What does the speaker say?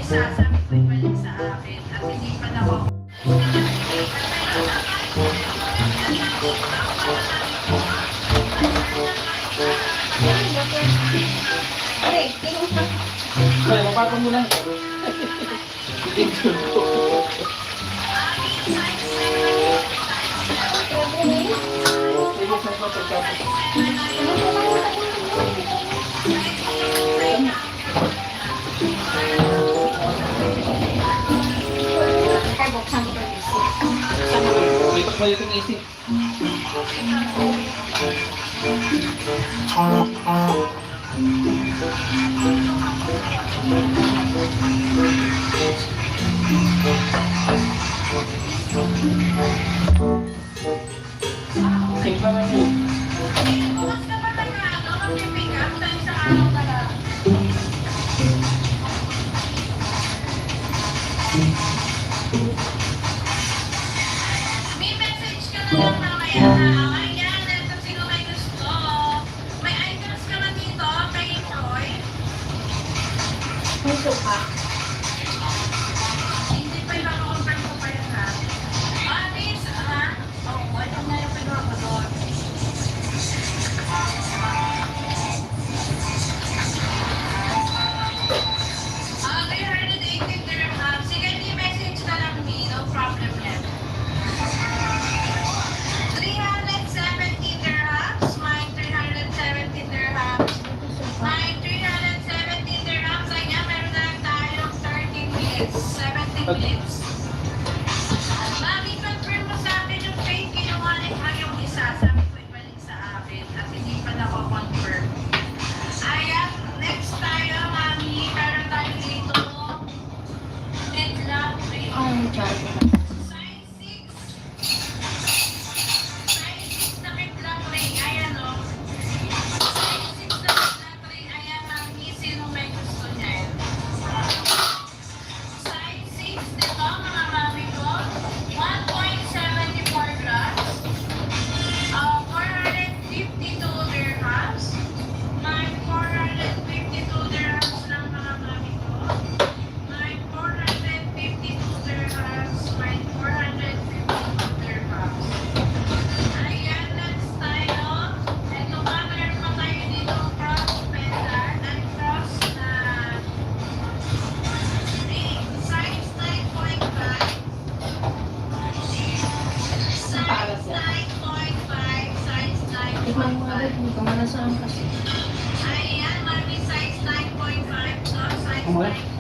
isasabi ko ibalik sa akin at hindi pa na ako. Ay, mapatong mo lang. Lipat mo yung isip. Simpa na mo. Bukas ka pa ng ano, mag-pick up tayo sa araw na lang. May message ka na lang mamaya na, ayan, ito sino may gusto. May items ka na dito kay Troy. May suka. Hindi pa yung confirm ko pa yun ha. Miss, ha? Oo, ito na yung pinaka ko doon. Okay, 180 dirhams. Sige, i-message na lang me. No problem yan. 370 dirhams. Mine 370 dirhams. Mine 370 dirhams. Ayan, meron na lang tayong 30 minutes. 70 minutes. Mami, confirm mo sa akin yung fake kinuha yung isa. Sabi ko ibalik sa akin at hindi pa nako-confirm. Ayan, next tayo, Mami. Meron tayo dito. Deadlock ring. Ang charge. Size 6. Size 6 na deadlock ring. Ayan, o. Size 6 na deadlock ring. Ayan, Mami. Sino may gusto niyan? Size 6 nito, mga Mami ko. 1.74 grams. 452 dirhams. My 452 dirhams lang, mga Mami ko. My 452 dirhams. My 452 dirhams. Ayan, next tayo. Ito pa, meron pa tayo dito cross pendant. Ang cross na ring. Size 9.5. Size 9.5. Size Tikman mo agad. 9.5. Hindi ka manasaan kasi. Ayan, Mami, size 9.5. So, size Okay. 9.5.